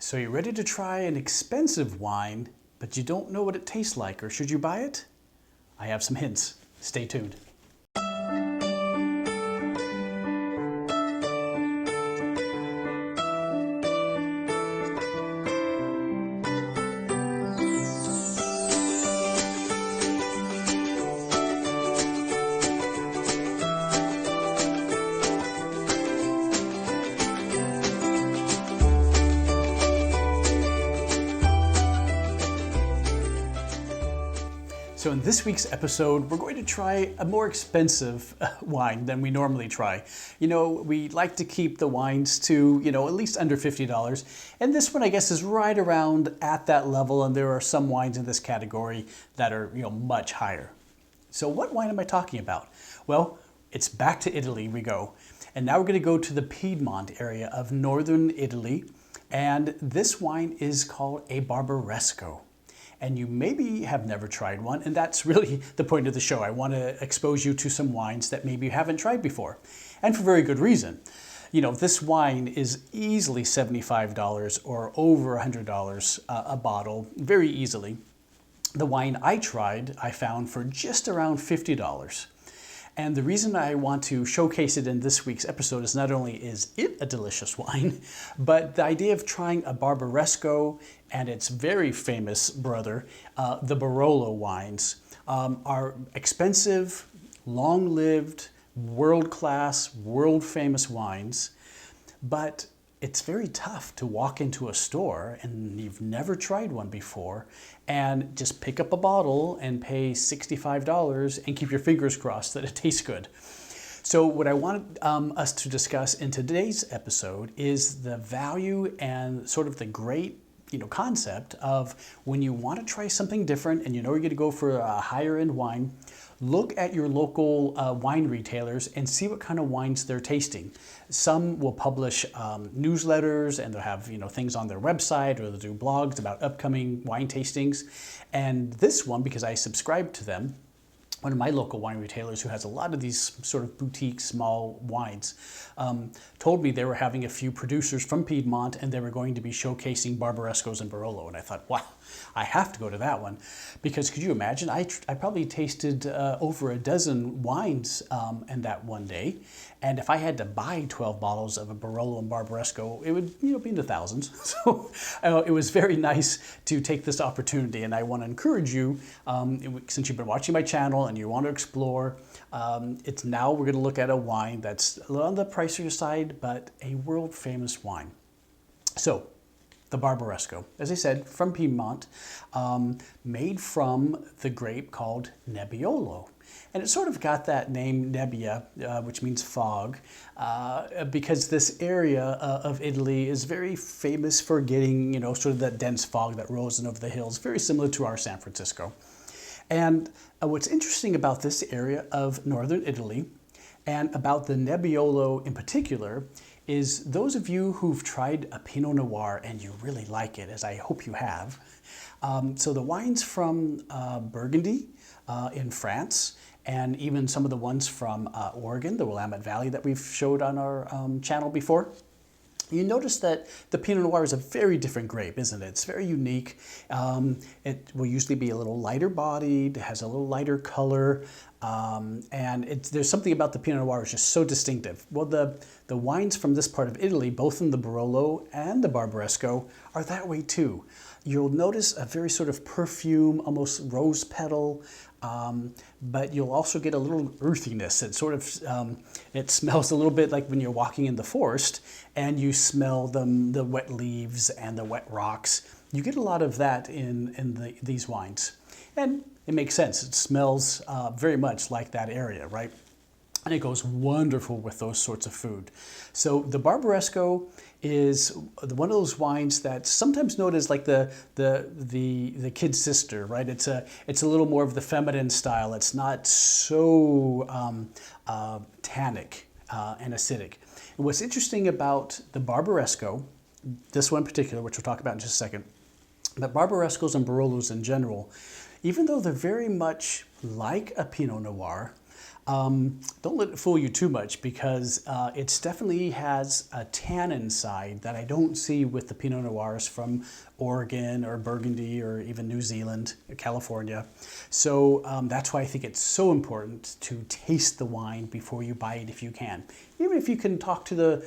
So you're ready to try an expensive wine, but you don't know what it tastes like, or should you buy it? I have some hints. Stay tuned. So in this week's episode, we're going to try a more expensive wine than we normally try. You know, we like to keep the wines to, at least under $50. And this one, I guess, is right around at that level. And there are some wines in this category that are, much higher. So what wine am I talking about? Well, it's back to Italy we go. And now we're going to go to the Piedmont area of northern Italy. And this wine is called a Barbaresco. And you maybe have never tried one, and that's really the point of the show. I want to expose you to some wines that maybe you haven't tried before, and for very good reason. This wine is easily $75 or over $100 a bottle, very easily. The wine I tried, I found for just around $50. And the reason I want to showcase it in this week's episode is not only is it a delicious wine, but the idea of trying a Barbaresco and its very famous brother, the Barolo wines, are expensive, long-lived, world-class, world-famous wines, but it's very tough to walk into a store and you've never tried one before and just pick up a bottle and pay $65 and keep your fingers crossed that it tastes good. So what I want us to discuss in today's episode is the value and sort of the great concept of when you want to try something different and you're going to go for a higher end wine, look at your local wine retailers and see what kind of wines they're tasting. Some will publish newsletters and they'll have things on their website, or they'll do blogs about upcoming wine tastings. And this one, because I subscribe to them, one of my local wine retailers who has a lot of these sort of boutique small wines, told me they were having a few producers from Piedmont and they were going to be showcasing Barbarescos and Barolo. And I thought, wow, I have to go to that one. Because could you imagine, I probably tasted over a dozen wines in that one day. And if I had to buy 12 bottles of a Barolo and Barbaresco, it would be in the thousands. So it was very nice to take this opportunity. And I want to encourage you, since you've been watching my channel and you want to explore, we're going to look at a wine that's a little on the pricier side, but a world famous wine. So the Barbaresco, as I said, from Piedmont, made from the grape called Nebbiolo. And it sort of got that name Nebbia, which means fog, because this area of Italy is very famous for getting, sort of that dense fog that rolls in over the hills, very similar to our San Francisco. And what's interesting about this area of northern Italy, and about the Nebbiolo in particular, is those of you who've tried a Pinot Noir and you really like it, as I hope you have. So the wines from Burgundy in France, and even some of the ones from Oregon, the Willamette Valley that we've showed on our channel before, you notice that the Pinot Noir is a very different grape, isn't it? It's very unique. It will usually be a little lighter bodied, it has a little lighter color, and there's something about the Pinot Noir that's just so distinctive. Well, the wines from this part of Italy, both in the Barolo and the Barbaresco, are that way too. You'll notice a very sort of perfume, almost rose petal, but you'll also get a little earthiness. It sort of, it smells a little bit like when you're walking in the forest and you smell the wet leaves and the wet rocks. You get a lot of that in these wines. And it makes sense. It smells very much like that area, right? And it goes wonderful with those sorts of food. So the Barbaresco is one of those wines that's sometimes known as like the kid's sister, right? It's a little more of the feminine style. It's not so tannic and acidic. And what's interesting about the Barbaresco, this one in particular, which we'll talk about in just a second, but Barbarescos and Barolos in general, even though they're very much like a Pinot Noir, Don't let it fool you too much because it definitely has a tannin side that I don't see with the Pinot Noirs from Oregon or Burgundy or even New Zealand, California. So that's why I think it's so important to taste the wine before you buy it if you can. Even if you can talk to the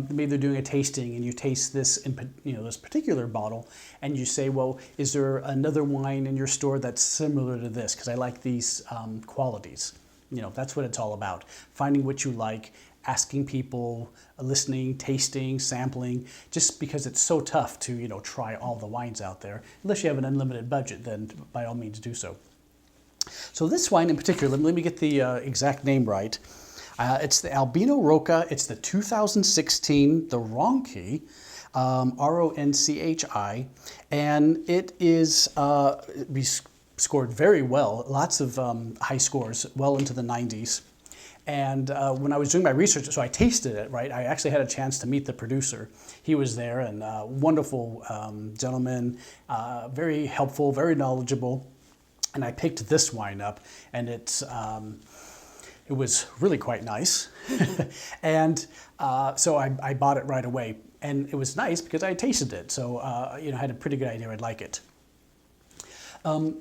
maybe they're doing a tasting and you taste this this particular bottle and you say, well, is there another wine in your store that's similar to this? Because I like these qualities. That's what it's all about. Finding what you like, asking people, listening, tasting, sampling, just because it's so tough to, try all the wines out there. Unless you have an unlimited budget, then by all means do so. So this wine in particular, let me get the exact name right. It's the Albino Rocca. It's the 2016, the Ronchi, Ronchi, and it is scored very well. Lots of high scores, well into the 90s. And when I was doing my research, so I tasted it, right? I actually had a chance to meet the producer. He was there, and wonderful gentleman, very helpful, very knowledgeable. And I picked this wine up, and it was really quite nice. And so I bought it right away. And it was nice because I tasted it. So, I had a pretty good idea I'd like it.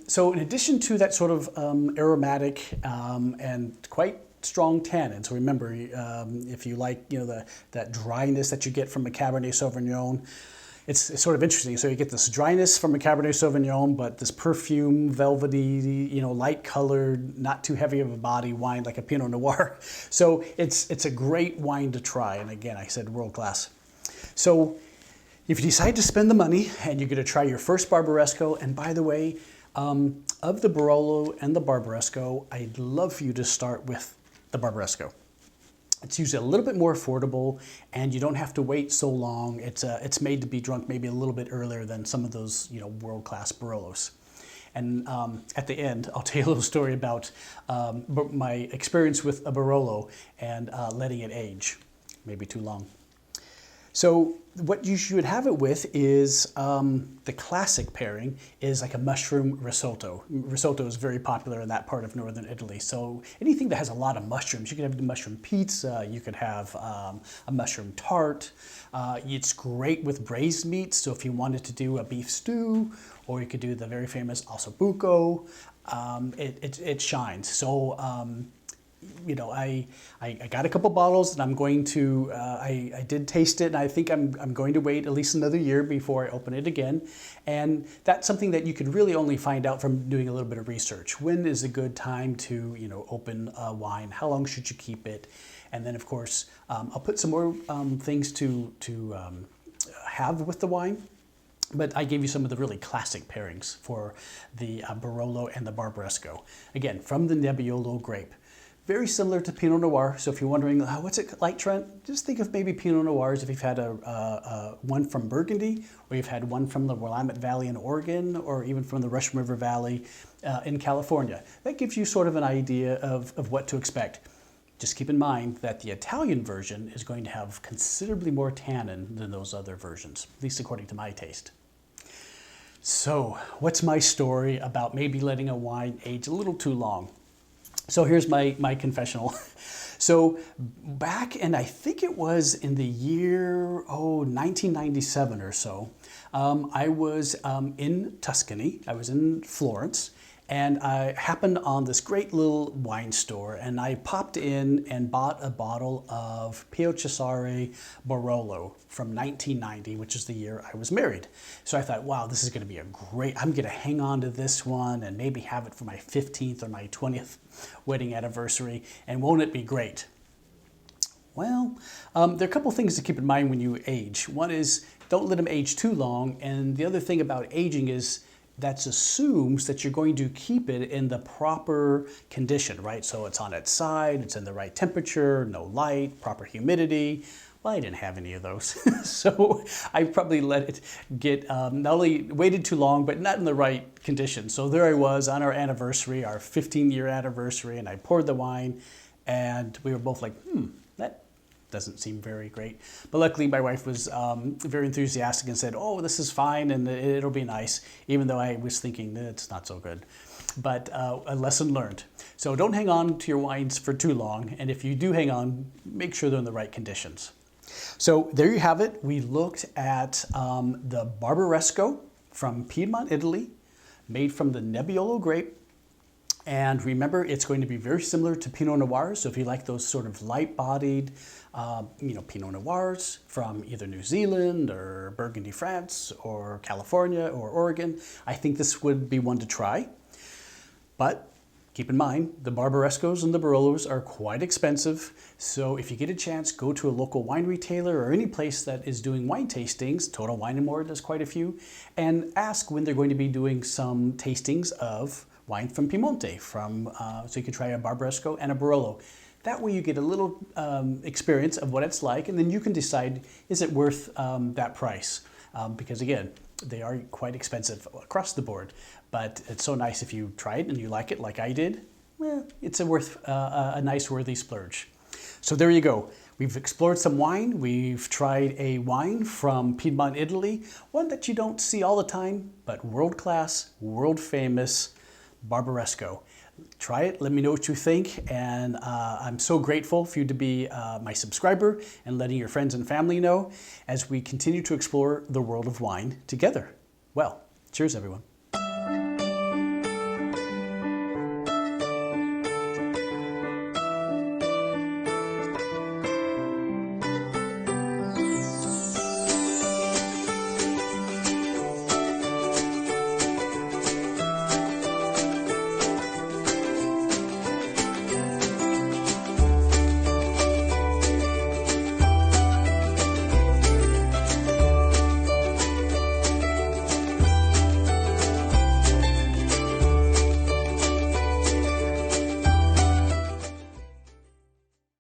So in addition to that sort of aromatic and quite strong tannin, so remember, if you like, that dryness that you get from a Cabernet Sauvignon, it's sort of interesting. So you get this dryness from a Cabernet Sauvignon, but this perfume, velvety, light-colored, not too heavy of a body wine like a Pinot Noir. So it's a great wine to try. And again, I said world-class. So if you decide to spend the money and you're going to try your first Barbaresco, and by the way, of the Barolo and the Barbaresco, I'd love for you to start with the Barbaresco. It's usually a little bit more affordable, and you don't have to wait so long. It's made to be drunk maybe a little bit earlier than some of those world-class Barolos. And at the end, I'll tell you a little story about my experience with a Barolo and letting it age, maybe too long. So what you should have it with is the classic pairing is like a mushroom risotto. Risotto is very popular in that part of northern Italy. So anything that has a lot of mushrooms, you could have the mushroom pizza, you could have a mushroom tart. It's great with braised meats. So if you wanted to do a beef stew, or you could do the very famous ossobuco, it shines. So I got a couple bottles, and I'm going to, I did taste it, and I think I'm going to wait at least another year before I open it again. And that's something that you could really only find out from doing a little bit of research. When is a good time to, open a wine? How long should you keep it? And then, of course, I'll put some more things to have with the wine. But I gave you some of the really classic pairings for the Barolo and the Barbaresco. Again, from the Nebbiolo grape. Very similar to Pinot Noir. So if you're wondering, what's it like, Trent? Just think of maybe Pinot Noirs if you've had one from Burgundy, or you've had one from the Willamette Valley in Oregon, or even from the Russian River Valley in California. That gives you sort of an idea of what to expect. Just keep in mind that the Italian version is going to have considerably more tannin than those other versions, at least according to my taste. So what's my story about maybe letting a wine age a little too long? So here's my confessional. So back, and I think it was in the year, 1997 or so, I was in Tuscany. I was in Florence, and I happened on this great little wine store, and I popped in and bought a bottle of Pio Cesare Barolo from 1990, which is the year I was married. So I thought, wow, this is going to be I'm going to hang on to this one and maybe have it for my 15th or my 20th wedding anniversary, and won't it be great? Well, there are a couple things to keep in mind when you age. One is don't let them age too long, and the other thing about aging is that assumes that you're going to keep it in the proper condition, right? So it's on its side, it's in the right temperature, no light, proper humidity. Well, I didn't have any of those. So I probably let it get, not only waited too long, but not in the right condition. So there I was on our anniversary, our 15-year anniversary, and I poured the wine, and we were both like, that doesn't seem very great. But luckily my wife was very enthusiastic and said, oh, this is fine and it'll be nice, even though I was thinking that it's not so good. but a lesson learned. So don't hang on to your wines for too long, and if you do hang on, make sure they're in the right conditions. So there you have it. We looked at the Barbaresco from Piedmont, Italy, made from the Nebbiolo grape. And remember, it's going to be very similar to Pinot Noirs. So if you like those sort of light-bodied, Pinot Noirs from either New Zealand or Burgundy, France, or California or Oregon, I think this would be one to try. But keep in mind, the Barbarescos and the Barolos are quite expensive. So if you get a chance, go to a local wine retailer or any place that is doing wine tastings. Total Wine & More does quite a few. And ask when they're going to be doing some tastings of wine from Piedmont, so you can try a Barbaresco and a Barolo. That way you get a little experience of what it's like, and then you can decide, is it worth that price? Because again, they are quite expensive across the board, but it's so nice if you try it and you like it like I did. Well, it's a nice worthy splurge. So there you go. We've explored some wine. We've tried a wine from Piedmont, Italy, one that you don't see all the time, but world-class, world-famous Barbaresco. Try it, let me know what you think, and I'm so grateful for you to be my subscriber and letting your friends and family know as we continue to explore the world of wine together. Well, cheers everyone.